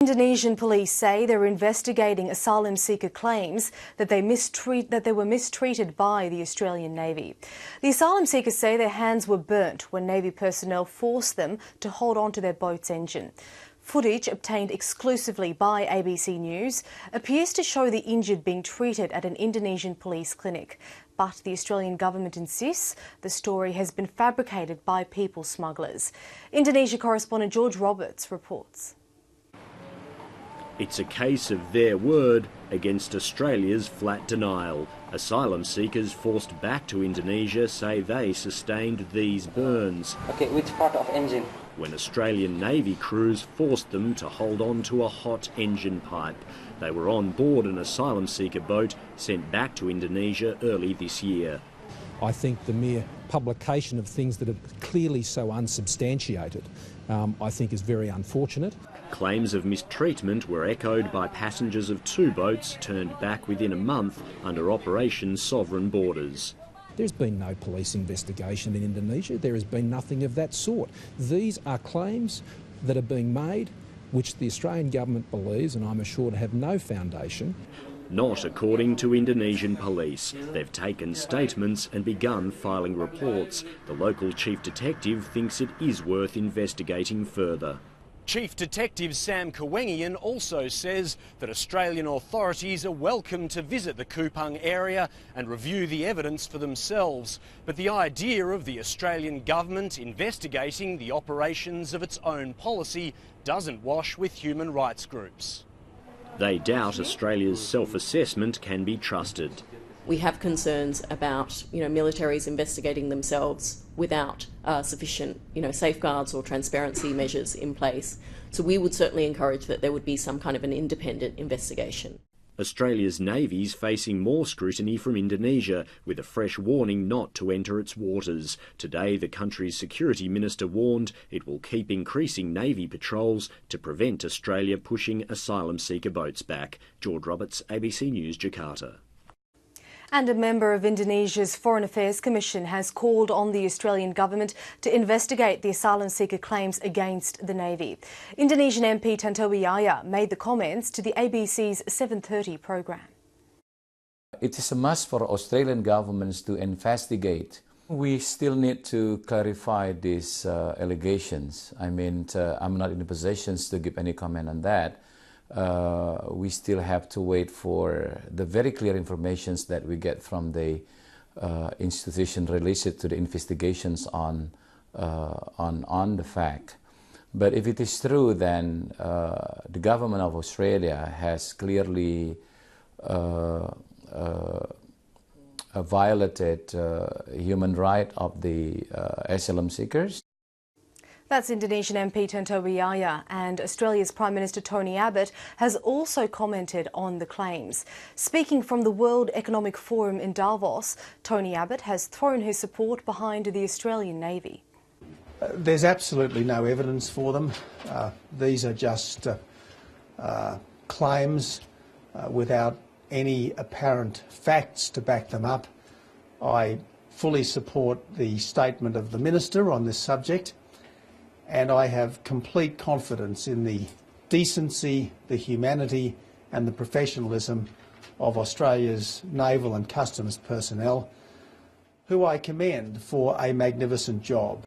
Indonesian police say they're investigating asylum seeker claims that they were mistreated by the Australian Navy. The asylum seekers say their hands were burnt when Navy personnel forced them to hold on to their boat's engine. Footage obtained exclusively by ABC News appears to show the injured being treated at an Indonesian police clinic. But the Australian government insists the story has been fabricated by people smugglers. Indonesia correspondent George Roberts reports. It's a case of their word against Australia's flat denial. Asylum seekers forced back to Indonesia say they sustained these burns. Okay, which part of engine? When Australian Navy crews forced them to hold on to a hot engine pipe. They were on board an asylum seeker boat sent back to Indonesia early this year. I think the mere publication of things that are clearly so unsubstantiated, I think is very unfortunate. Claims of mistreatment were echoed by passengers of two boats turned back within a month under Operation Sovereign Borders. There's been no police investigation in Indonesia. There has been nothing of that sort. These are claims that are being made which the Australian government believes, and I'm assured, have no foundation. Not according to Indonesian police. They've taken statements and begun filing reports. The local chief detective thinks it is worth investigating further. Chief Detective Sam Kawengian also says that Australian authorities are welcome to visit the Kupang area and review the evidence for themselves. But the idea of the Australian government investigating the operations of its own policy doesn't wash with human rights groups. They doubt Australia's self-assessment can be trusted. We have concerns about, militaries investigating themselves without sufficient, safeguards or transparency measures in place. So we would certainly encourage that there would be some kind of an independent investigation. Australia's Navy's facing more scrutiny from Indonesia, with a fresh warning not to enter its waters. Today, the country's security minister warned it will keep increasing Navy patrols to prevent Australia pushing asylum seeker boats back. George Roberts, ABC News, Jakarta. And a member of Indonesia's Foreign Affairs Commission has called on the Australian government to investigate the asylum seeker claims against the Navy. Indonesian MP Tantowi Yahya made the comments to the ABC's 7:30 programme. It is a must for Australian governments to investigate. We still need to clarify these allegations. I'm not in the position to give any comment on that. We still have to wait for the very clear information that we get from the institution related to the investigations on the fact. But if it is true, then the government of Australia has clearly violated human rights of the asylum seekers. That's Indonesian MP Tantowi Yahya, and Australia's Prime Minister Tony Abbott has also commented on the claims. Speaking from the World Economic Forum in Davos, Tony Abbott has thrown his support behind the Australian Navy. There's absolutely no evidence for them. These are just claims without any apparent facts to back them up. I fully support the statement of the Minister on this subject, and I have complete confidence in the decency, the humanity and the professionalism of Australia's naval and customs personnel, who I commend for a magnificent job.